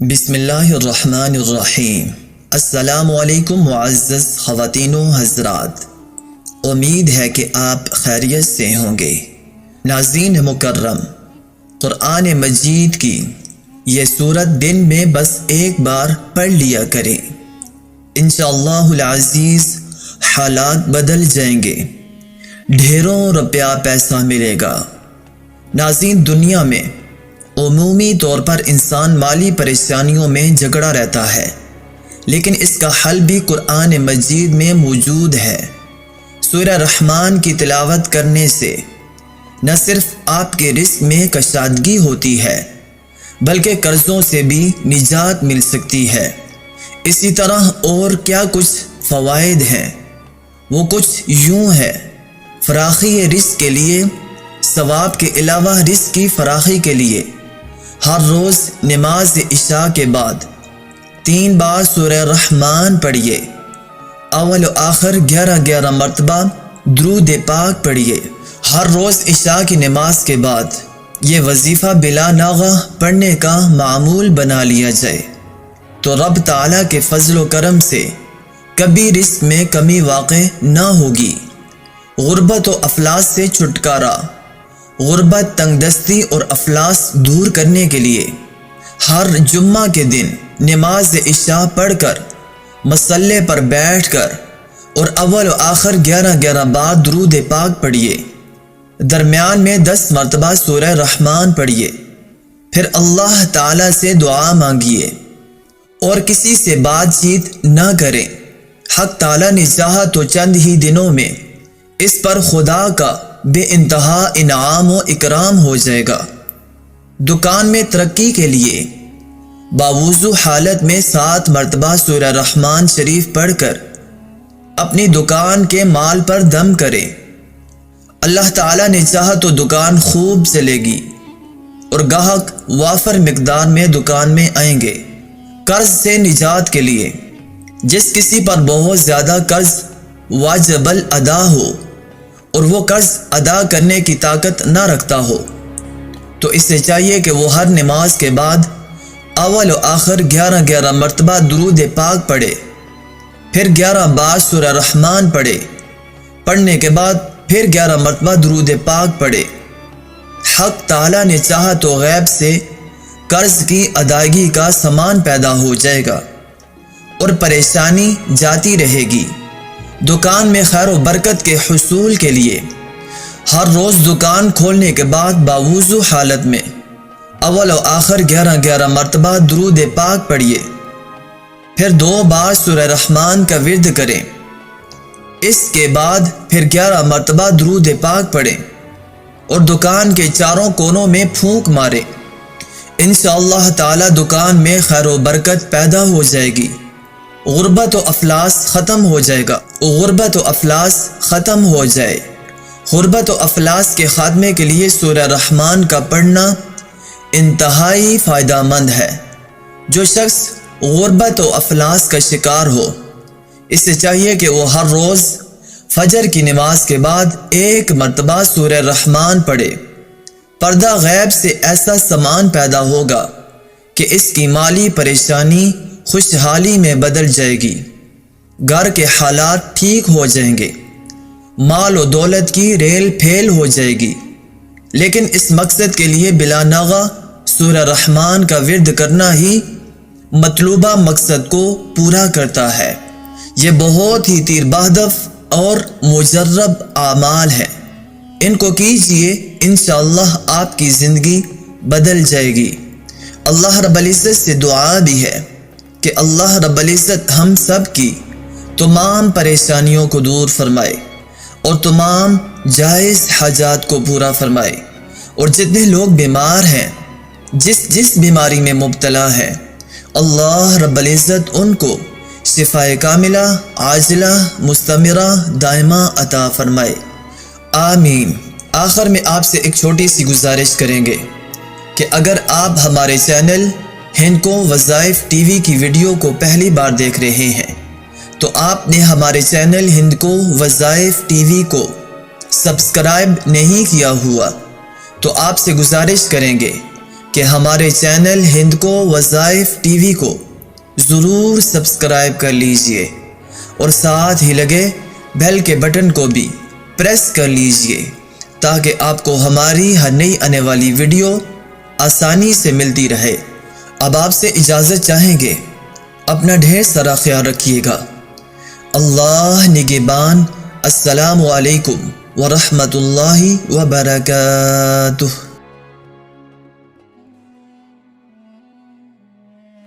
بسم اللہ الرحمن الرحیم۔ السلام علیکم معزز خواتین و حضرات، امید ہے کہ آپ خیریت سے ہوں گے۔ ناظرین مکرم، قرآن مجید کی یہ سورت دن میں بس ایک بار پڑھ لیا کریں، انشاءاللہ العزیز حالات بدل جائیں گے، ڈھیروں روپیہ پیسہ ملے گا۔ ناظرین، دنیا میں عمومی طور پر انسان مالی پریشانیوں میں جھگڑا رہتا ہے، لیکن اس کا حل بھی قرآن مجید میں موجود ہے۔ سورہ رحمان کی تلاوت کرنے سے نہ صرف آپ کے رزق میں کشادگی ہوتی ہے بلکہ قرضوں سے بھی نجات مل سکتی ہے۔ اسی طرح اور کیا کچھ فوائد ہیں، وہ کچھ یوں ہے۔ فراخی رزق کے لیے، ثواب کے علاوہ رزق کی فراخی کے لیے ہر روز نماز عشاء کے بعد 3 بار سورہ رحمان پڑھیے، اول و آخر 11 مرتبہ درود پاک پڑھیے۔ ہر روز عشاء کی نماز کے بعد یہ وظیفہ بلا ناغہ پڑھنے کا معمول بنا لیا جائے تو رب تعالیٰ کے فضل و کرم سے کبھی رزق میں کمی واقع نہ ہوگی۔ غربت و افلاس سے چھٹکارا، غربت، تنگ دستی اور افلاس دور کرنے کے لیے ہر جمعہ کے دن نماز عشاء پڑھ کر مصلی پر بیٹھ کر اور اول و آخر 11 بار درود پاک پڑھیے۔ درمیان میں 10 مرتبہ سورہ رحمان پڑھیے، پھر اللہ تعالیٰ سے دعا مانگیے اور کسی سے بات چیت نہ کریں۔ حق تعالیٰ نے چاہا تو چند ہی دنوں میں اس پر خدا کا بے انتہا انعام و اکرام ہو جائے گا۔ دکان میں ترقی کے لیے باوضو حالت میں 7 مرتبہ سورہ رحمان شریف پڑھ کر اپنی دکان کے مال پر دم کرے۔ اللہ تعالیٰ نے چاہا تو دکان خوب چلے گی اور گاہک وافر مقدار میں دکان میں آئیں گے۔ قرض سے نجات کے لیے جس کسی پر بہت زیادہ قرض واجب الادا ہو اور وہ قرض ادا کرنے کی طاقت نہ رکھتا ہو تو اسے چاہیے کہ وہ ہر نماز کے بعد اول و آخر 11 مرتبہ درود پاک پڑھے، پھر 11 بار سورہ رحمان پڑھے، پڑھنے کے بعد پھر 11 مرتبہ درود پاک پڑھے۔ حق تعالیٰ نے چاہا تو غیب سے قرض کی ادائیگی کا سامان پیدا ہو جائے گا اور پریشانی جاتی رہے گی۔ دکان میں خیر و برکت کے حصول کے لیے ہر روز دکان کھولنے کے بعد باوضو حالت میں اول و آخر 11 مرتبہ درود پاک پڑھیے، پھر 2 بار سورہ رحمان کا ورد کریں، اس کے بعد پھر 11 مرتبہ درود پاک پڑھیں اور دکان کے چاروں کونوں میں پھونک ماریں۔ انشاءاللہ تعالی دکان میں خیر و برکت پیدا ہو جائے گی، غربت و افلاس ختم ہو جائے گا۔ غربت و افلاس ختم ہو جائے۔ غربت و افلاس کے خاتمے کے لیے سورہ رحمان کا پڑھنا انتہائی فائدہ مند ہے۔ جو شخص غربت و افلاس کا شکار ہو، اسے چاہیے کہ وہ ہر روز فجر کی نماز کے بعد 1 مرتبہ سورہ رحمان پڑھے۔ پردہ غیب سے ایسا سامان پیدا ہوگا کہ اس کی مالی پریشانی خوشحالی میں بدل جائے گی، گھر کے حالات ٹھیک ہو جائیں گے، مال و دولت کی ریل پھیل ہو جائے گی۔ لیکن اس مقصد کے لیے بلا ناغہ سورہ رحمان کا ورد کرنا ہی مطلوبہ مقصد کو پورا کرتا ہے۔ یہ بہت ہی تیر بہدف اور مجرب اعمال ہیں، ان کو کیجئے، انشاءاللہ آپ کی زندگی بدل جائے گی۔ اللہ رب العزت سے دعا بھی ہے کہ اللہ رب العزت ہم سب کی تمام پریشانیوں کو دور فرمائے اور تمام جائز حاجات کو پورا فرمائے، اور جتنے لوگ بیمار ہیں، جس بیماری میں مبتلا ہیں، اللہ رب العزت ان کو شفاء کاملہ، عاجلہ، مستمرہ، دائمہ عطا فرمائے، آمین۔ آخر میں آپ سے ایک چھوٹی سی گزارش کریں گے کہ اگر آپ ہمارے چینل ہند کو وظائف ٹی وی کی ویڈیو کو پہلی بار دیکھ رہے ہیں تو آپ نے ہمارے چینل ہند کو وظائف ٹی وی کو سبسکرائب نہیں کیا ہوا تو آپ سے گزارش کریں گے کہ ہمارے چینل ہند کو وظائف ٹی وی کو ضرور سبسکرائب کر لیجئے اور ساتھ ہی لگے بیل کے بٹن کو بھی پریس کر لیجئے تاکہ آپ کو ہماری ہر نئی آنے والی ویڈیو آسانی سے ملتی رہے۔ اب آپ سے اجازت چاہیں گے، اپنا ڈھیر سارا خیال رکھیے گا۔ اللہ نگہبان۔ السلام علیکم ورحمۃ اللہ وبرکاتہ۔